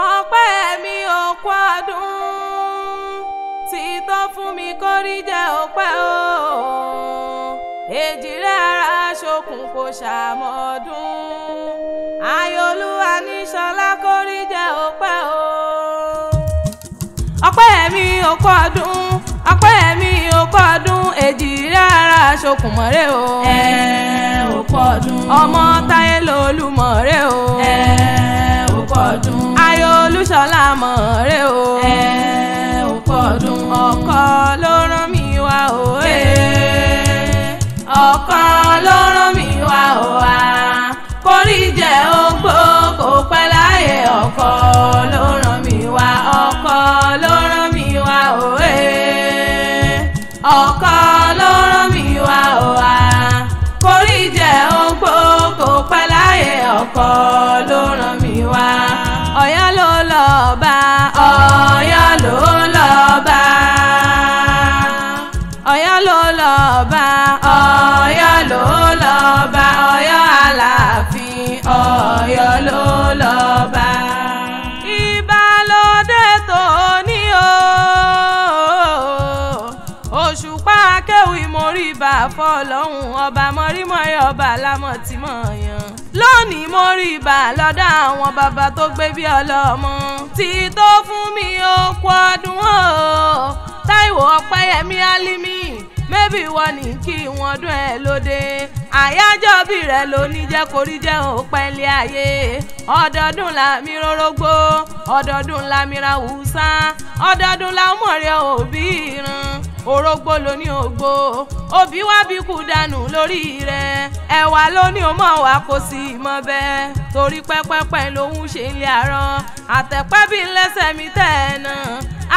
ọpẹ́ mi òkú ọdún tí tó fún mi kórí jẹ́ ọpẹ́ o èjìrẹ́ ara ṣokùn kò ṣàmọ́dún ayọ̀olúwa ní ṣọlá kórí jẹ́ ọpẹ́ o ọpẹ́ mi òkú ọdún ọpẹ́ mi òkú ọdún èjìrẹ́ ara ṣokùn mọ́rẹ́ o òkú ọdún ọmọ táyé lolúmọ̀rẹ́ o òkú ọdún ayọ̀olúṣọlá mọ̀rẹ́ o òkú ọdún ọkọ ló rán mi wá o ọkọ ló rán mi wá o wá kórí jẹ́ ogbó kò pẹ́ láyé ọkọ ló rán mi wá ọkọ ló rán mi wá o ọkọ ló rán mi wá o wá kórí jẹ́ ogbó kò pẹ́ láyé ọkọ ló rán mi wá Ọ̀yọ́ ló lọ bá Ọ̀yọ́ ló lọ bá Ọ̀yọ́ ló lọ bá Ọ̀yọ́ ló lọ bá Ọ̀yọ́ Aláàfin Ọ̀yọ́ ló lọ bá. Ìbálòdé tó ní o Òṣùpá akéwì móríbà fọlọ́hún ọba mọ́rímọ́rí ọba lámọ̀tìmọ̀yàn lónìí móríbà lọ́dọ̀ àwọn bàbá tó gbé bí ọlọ́mọ tí tó fún mi ó kú ọdún o Táíwò Ọpẹ́yẹmí Álímì mébì wọ́n ní kí wọ́n dún ẹ lóde àyájọ́ bí rẹ̀ lóní jẹ́ korí jẹ́ òpẹ́lẹ́ ayé ọdọọdún làmì rórógbó ọdọọdún làmì ràwùsá ọdọọdún làmọ̀rẹ́ òbí ìran orógbó lóní ògbó òbí wá bí kú dànù lórí rẹ̀ ẹ̀wà lóní o mọ̀ wá kó sí mọ́ bẹ́ẹ̀ torí pẹ́pẹ́pẹ́ lòún ṣe ń lé àárọ̀ àtẹ̀pẹ́ bí lẹ́sẹ̀ mi tẹ̀ ẹ̀ náà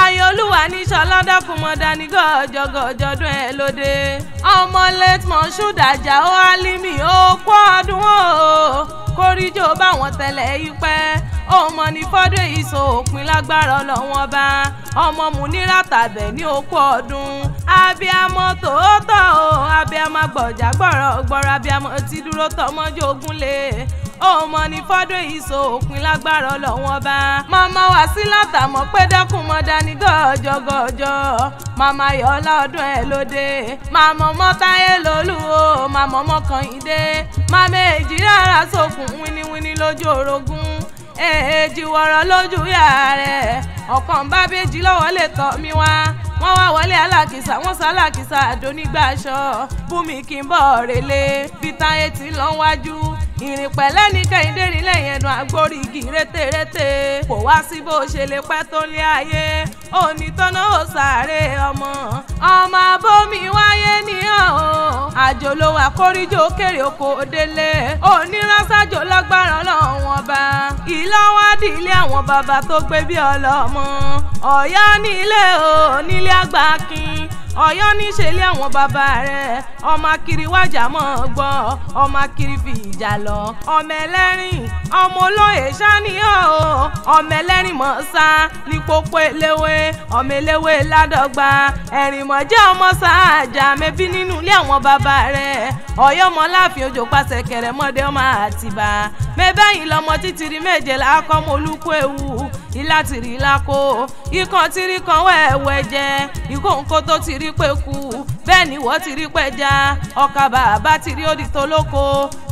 ayọ̀olúwa ní ṣọlá dákúmọ̀ dání gọ́jọ́gọ́jọ́dún ẹ̀ lóde ọmọ late Moshood Àjàó Álímì ó kú ọdún o kóríjó báwọn tẹ̀lé yí pẹ́ ọmọ ní fọ́dún ìṣó òpin lágbára ọlọ́wọ́n bá ọmọ Múnírà tàbẹ̀ ní òkú ọdún abiyamọ tòótọ́ o abiyamọ gbọ̀jà gbọ̀rọ̀ abiyamọ ti dúró tọmọjọ́ ogunlé ọmọ ní fọ́dún ìṣó òpin lágbára ọlọ́wọ́n bá màmá Wàsílátà mọ̀ pé dẹ́kun mọ́ dání gọ́jọ́gọ́jọ́ màmá Yọ̀ọ́lá ọdún ẹ̀ lóde màmá ọmọ Táyé lolú o màmá ọmọ Kàyìndé màmá Èjìrẹ́ ara sókun wíníwíní lójú orogún èjì wọ̀rọ̀ lójú yà rẹ̀ ọ̀kan bá bèjì lọ́wọ́ lè tọ́ mi wá wọ́n wá wọlé alákìsà wọ́n sá alákìsà àdónígbàṣọ bùnmi kì í bọ̀ rèlé bí Táyé ti lọ wájú ìrìn pẹ̀lẹ́ ní Kẹ́hìndé rí lẹ́yìn ẹnu àgbórí igi rétérété kò wá sí bó ṣe lè pẹ́ tó lé ayé òní tọ́nà ó sáré ọmọ abómi wáyé nìyàn o àjò ló wà kóríjó kéré oko délé oníránṣájò lágbára Ọlọ́run ọba ìlọ́wádìí ilé àwọn bàbá tó gbé bí ọlọ́mọ Ọ̀yọ́ nílé o nílé Àgbàkin Ọ̀yọ́ níṣẹ́lẹ̀ àwọn bàbá rẹ̀ ọmọ akiri wájà mọ́ gbọ́ ọmọ akiri fi ìjà lọ ọmọ ẹlẹ́rìn ọmọ olóyè ṣáníyàn o ọmọ ẹlẹ́rìn mọ́ sá ní pópó eléwé ọmọ eléwé ládọ́gba ẹ̀rìn mọ́ jẹ́ ọmọ sáájà mẹ́bí nínú ilé àwọn bàbá rẹ̀ Ọ̀yọ́ mọ́ láàfin òjò pàṣẹ kẹrẹ mọ́dé ọmọ Àtìbà mẹ́bẹ́yìn lọ́mọ títìrí méje lákọ́ mọ́ olúkú ewu ilá tìrí lákó ikán tìrí kan wẹ́ẹ̀wẹ́ jẹ ìkóńkó tó tìrí pé kú bẹ́ẹ̀ ni wọ́n ti rí pẹ́já ọkà bàbá ti rí òdì tó lóko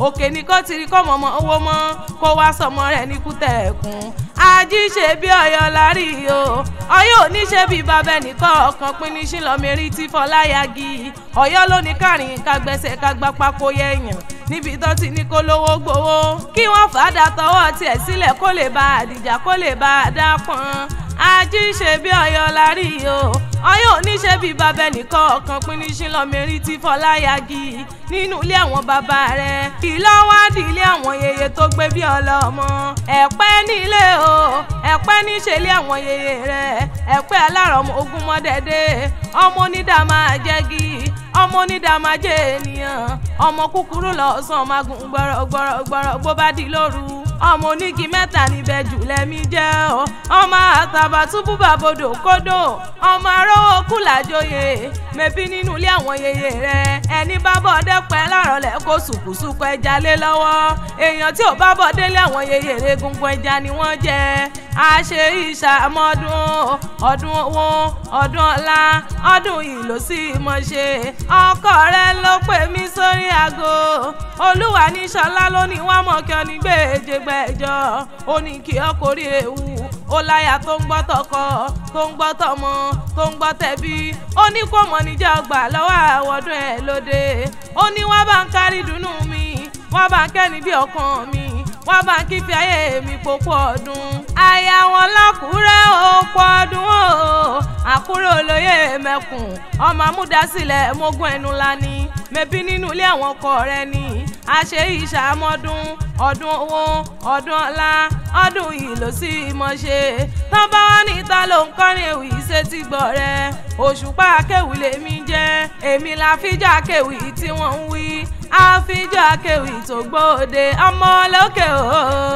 òkè ní kó ti rí kọ́ mọ̀mọ́ owó mọ́ kó wá sọmọ rẹ̀ ní kútẹ̀ẹ̀kùn ají ṣe bí Ọ̀yọ́ lárí o Ọ̀yọ́ ò ní ṣe bí bàbá ẹnìkan ọ̀kan pín ní ṣìlọ́mẹ́rì tí Fọláyàgì Ọ̀yọ́ ló ní kárìn kágbẹ́sẹ̀ kágbá pákó yẹ̀yàn níbi tó ti ní kó lówó gbowó kí wọ́n fàdà tọwọ́ tiẹ̀ sílẹ̀ kó lè bá àdìjà kó lè bá àdá pọ́n ají ṣe bí Ọ̀yọ́ lárí o Ọ̀yọ́ ò ní ṣe bí bàbá ẹnìkan ọ̀kan pín ní ṣìlọ́mẹ́rì tí Fọláyàgì nínú ilé àwọn bàbá rẹ̀ ìlọ́wádìí ilé àwọn yèyé tó gbé bí ọlọ́mọ ẹ̀pẹ́ nílé o ẹ̀pẹ́ níṣẹ́lẹ̀ àwọn yèyé rẹ̀ ẹ̀pẹ́ alárọ̀mọ ogun mọ́dẹ́dẹ́ ọmọ onídàá máa jẹ́gi ọmọ onídàá máa jẹ́ ènìyàn ọmọ kúkúrú lọ́sàn máa gùn gbọ́rọ̀gbọ́rọ̀ bó bá di lóru ọmọ onígi mẹ́ta níbẹ̀ jù lẹ́mí jẹ́ ọ́ ọmọ Àtàbàtúbú bàbodò kódò ọmọ arówó kùlàjòyè mẹ́bí nínú ilé àwọn yèyè rẹ̀ ẹni bá bọ̀ dẹ́pẹ́ lárọ̀lẹ́ kó sùkùsùkù ẹja lé lọ́wọ́ èèyàn tí ò bá bọ̀ délé àwọn yèyè rẹ̀ gungun ẹja ni wọ́n jẹ́ àṣe ìṣàmọ́dún ọdún owó ọdún ọlá ọdún yìí ló sì mọ̀ ṣe ọkọ rẹ̀ ló pè mí sórí aago olúwa ní ṣọlá ló ní wọ́n mọ̀ kí ọ ní gbèjègbèjọ ó ní kí ọkùnrin ewu ó láyà tó ń gbọ́ tọkọ tó ń gbọ́ tọmọ tó ń gbọ́ tẹbí ó ní kó mọ̀ níjà ọgbà lọ́wọ́ àwọ̀dún ẹ̀ lóde ó ní wọ́n bá ń kárí dùnnú mi wọ́n bá ń kẹ́ni bí ọkàn mi wọ́n bá ń kí fi ayé mi pópó ọdún àyà wọn lákùúrẹ́ òpó ọdún o Àkúrẹ́ olóyè mẹ́kùn ọmọ amúdásílẹ̀ mógún ẹnu lání mẹ́bí nínú ilé àwọn ọkọ rẹ̀ ni àṣe ìṣàmọ́dún ọdún owó ọdún ọlá ọdún yìí ló sì mọ̀ ṣe tán bá wà níta ló ń kọrin ewì sétí gbọ́ rẹ̀ Òṣùpá akéwì lèmi jẹ́ èmi la fíjà akéwì tí wọ́n ń wí àfíjà akéwì tó gbòde ọmọ lókè o.